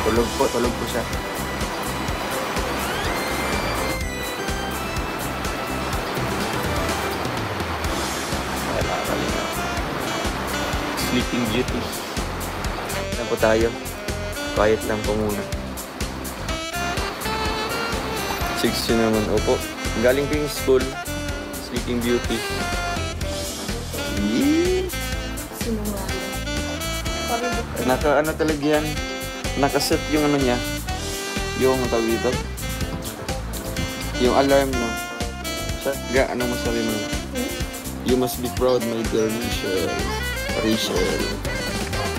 Tulog po siya. Wala kalinga. Sleeping Beauty. Na po tayo. Quiet lang po muna. 6 naman. Opo. Galing ko yung school. Sleeping Beauty. Naka ano talaga yan. Nakaset yung ano niya. Yung tawag dito. Yung alarm no. Ano masabi mo? You must be proud my dear Rachel.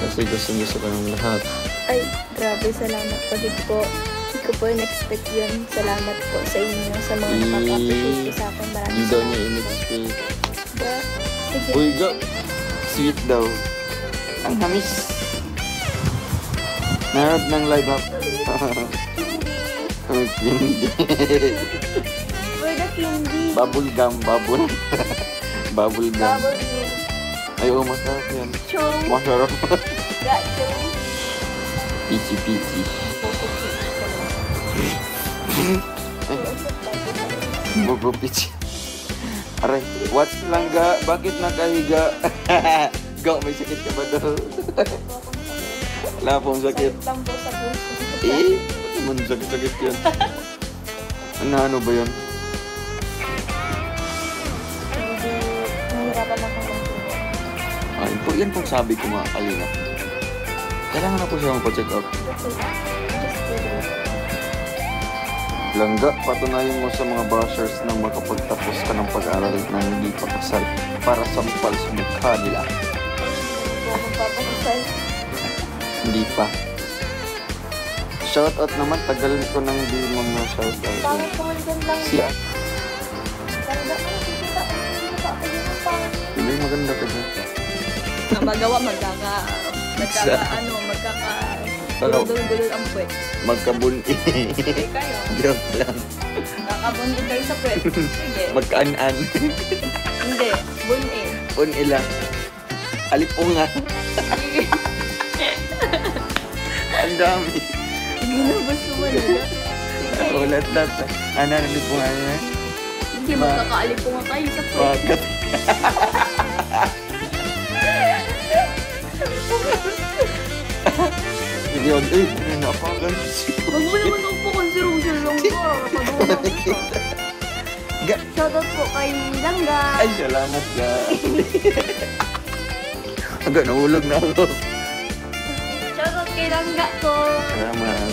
Kasi gusto niyo sa kanyang lahat. Ay, grabe, salamat po. Hindi ko po in-expect yun. Salamat po sa inyo, sa mga nakaka-appreciate ko sa akin. Maraming Hindi daw niya in-expect. Sige. Uy, go! Sweet daw. Ang hamis. Narad ng live up. Ang candy. Where the candy? Bubble gum. Bubble gum. Ay, masarap yan. Chong. Masarap. Got chong. Pichi. Bobo pichi. Aray, what's langga? Bakit nakahiga? Go, may sakit ka ba daw? Wala pong sakit. Sakit lang po sa puso. Ano sakit yan? Ano ba yun? Hindi, nahihirapan lang po ng tubo. Yan pong sabi ko mga kalinga. Kailangan na po siya magpa-check up. Langga, patunayan mo sa mga bashers na makapagtapos ka ng pag-aaral na hindi pa kasal para sampal sa mukha nila. Magpapakasal. Hindi pa. Shoutout naman, tagal ko nang di mo na shoutout. Pangit ko man lang. Siya. Ganda ka, nakikita ko. Hindi, maganda ka dyan. Ang magawa, dulol ang puwet. Magkabunti. Sige kayo. Joke lang. Kakabunti kayo sa puwet. Sige. Magkaan-an. Hindi, bun-e. Bun-e lang. Alipunga. Ang dami. Ginabas mo na. Ulat lang. Ano, alipunga na? Hindi, magkakaalipunga kayo sa puwet. Bakit? Hindi yun, napakan. Huwag mo naman ako po konsirusin lang ko. Padulong ka. Shoutout po kay Langga. Ay, salamat ka. Agad, nahulog na ako. Shoutout kay Langga ko. Salamat.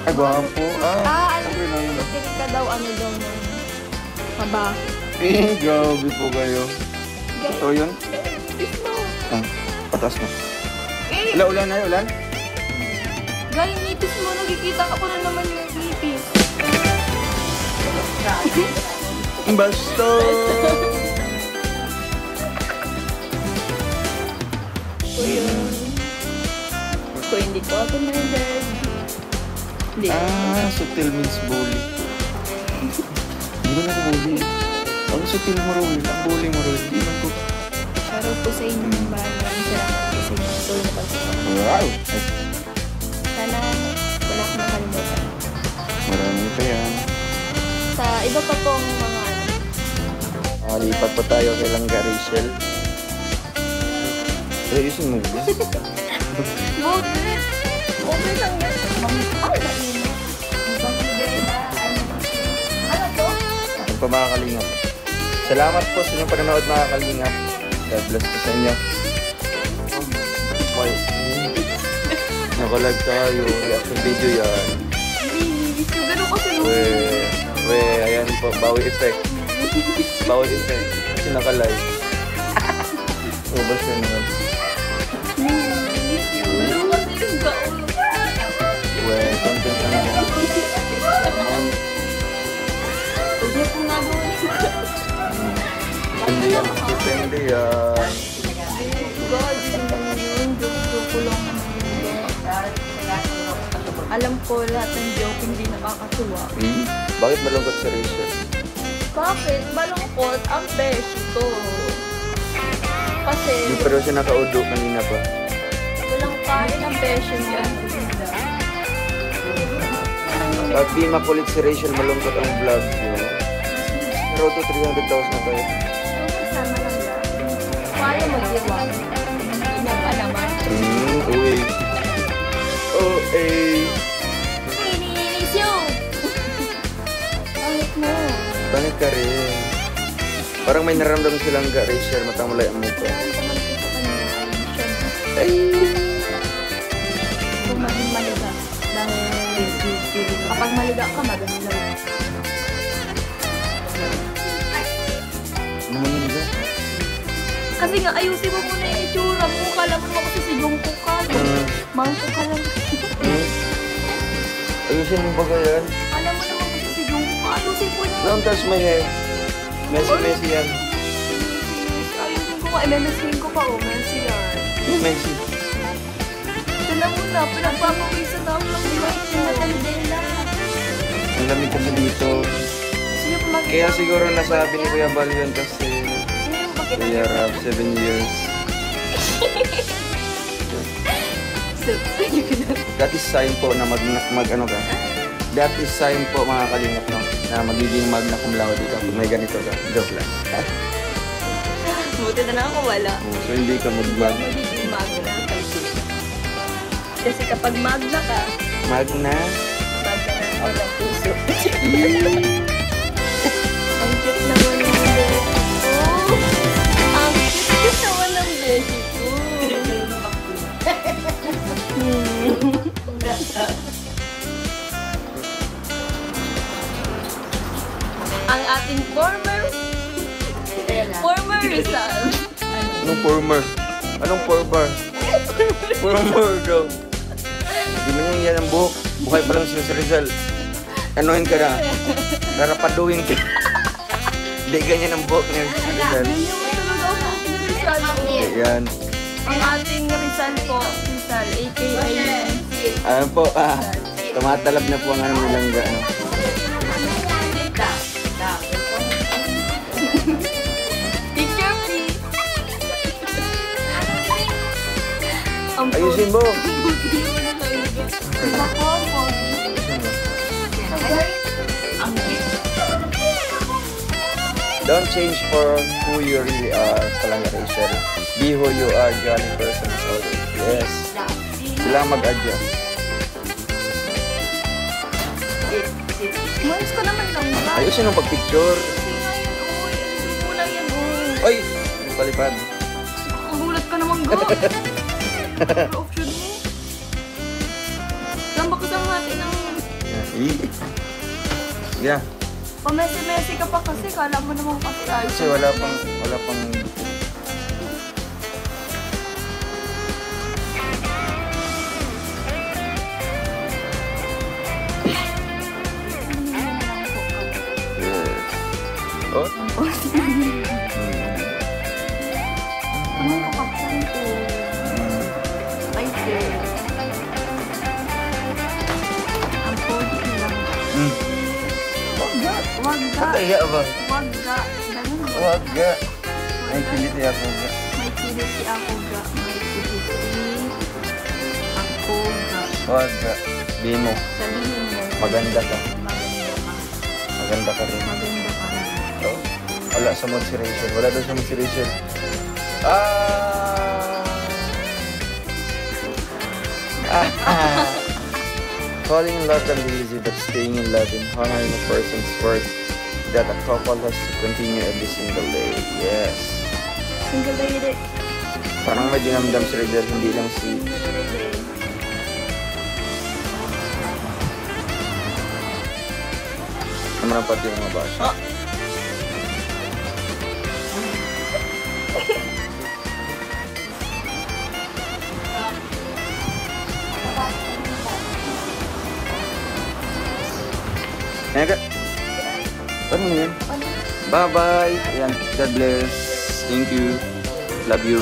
Agwapo. Pinig ka daw, ano daw ng haba. Grabe po kayo. Ito yun? Patas mo. Ulan. Guys, nipis mo. Nakikita ko na naman yung nipis. Basta! Hindi ko ako nandad. Hindi. Sutil means bully. Hindi ko na ako bully. Ang sutil mo rin. Ang bully mo rin. Hindi mo ko. Shoutout po sa inyo ng bahay. Salamat po sa inyo. Tuloy na pagsasabi. Wow! Sana wala akong nakalimutan. Marami pa yan. Sa iba pa pong mga Lipat pa tayo kay Langga Rachel. Ayusin mo ba? Okay lang yan. Ano to? Ang pa mga kalingap. Salamat po sa inyong panonood mga kalingap. God bless po sa inyo. Nakalag tayo. Reaction video yan. Hindi, ganun kasi Ayan po. Bawi effect. Kasi nakalive. Basta naman. Ganun kasi yung gaon. Content lang yan. Hindi po nga doon. Depende yan. God, yung joke lang. Alam ko lahat ng joke hindi nakakatuwa. Bakit malungkot si Rachel? Bakit? Malungkot ang beshi ko. Kasi Pero siya nakaudo kanina pa. walang kain ang beshi niya. Pag di makulit si Rachel, malungkot ang vlog. Road to 300,000 na tayo. Kasama lang ba? Kaya mag-iwag. Inag-alaman. Uy. Oh, eh. Nininis yun! Bakit mo? Pangit ka rin. Parang may naramdaman silang ga, Rachel. Matamulay ang mukha. Kaya naman ko sa kanya ay syempre. Ay! Kung maging maliga. Dahil kapag maliga ka, maganda. Ano man yun ba? Kasi nga, ayusin mo muna yung itsura mo. Kala mo naman kasi si Jungkook ka. Mangkook ka lang. Ayusin mo ba yan? Alam mo naman kasi si Jungkook ka. Ayusin ko na. Don't touch my hair. Messy yan. Ayusin ko nga. Memesin ko pa. Oh, Messi yan. Messy. Ito na muna. Pinagpapawisan na ako lang. Sinatandela. Ang lamig kasi dito. Sino pa mag- Kaya siguro nasabi ni Kuya Bal yun kasi Sino yung pakita Kuya Rab, 7 years. That is sign po na ano ka. That is sign po mga kalingap, no? Na magiging magna cum laude ka kung may ganito ka. Joke lang. Buti na lang ako wala. So hindi ka mag-mag. Magiging magna. Kasi kapag magna ka, Magna? magna na ako ng puso. Ang cute naman ng beshi ko. Ang cute naman ng beshi ko. Ang ating former Rizal. Anong former? Anong former? Former daw. Hindi mo niya yan ang buhok. Buhay pa lang siya si Rizal. Anuhin ka na. Rarapaduhin ka. Hindi ganyan ang buhok ni Rizal. Ganyan mo talaga ang ating Rizal. Ayan. Ang ating Rizal po, Rizal, a.k.a. Ayan po, tumatalab na po ang ano nilang ano. Picture please. Ayusin mo. Don't change for who you really are, palang Rachel. Be who you are, jolly person as always. Yes. Sila mag-adjust. Maayos ka naman lang ba? Ayusin ang pag-picture. Uy, ayusin mo lang yan, oh. Ay! May palipad. Kagulat ka naman, go. Option mo. Lamba ka sa natin ng... Yeah. Pamesi-mesi ka pa kasi, kala mo naman kasi ayos. Kasi wala pang Oh? Ano yung kapaksan ko? Ay, sir. Ang pogi nilang. Wag ga. Kaya ba? Wag ga. Ganun ba? Wag ga. Ay, kiliti ako ga. May kiliti ako ga. May kiliti ako ga. Wag ga. Di mo. Sabihin mo. Maganda ka. Maganda ka. Maganda ka rin. Maganda ka rin. Oh, wala sa mood si Rachel. Wala daw sa mood si Rachel. Falling in love can be easy, but staying in love and honoring a person's worth that a couple has to continue every single day. Yes. Single lady. Parang may dinamdam si Rachel, hindi lang si... Naman pati yung mga basa. Ayan ka. Ano yan? Bye-bye. Ayan. God bless. Thank you. Love you.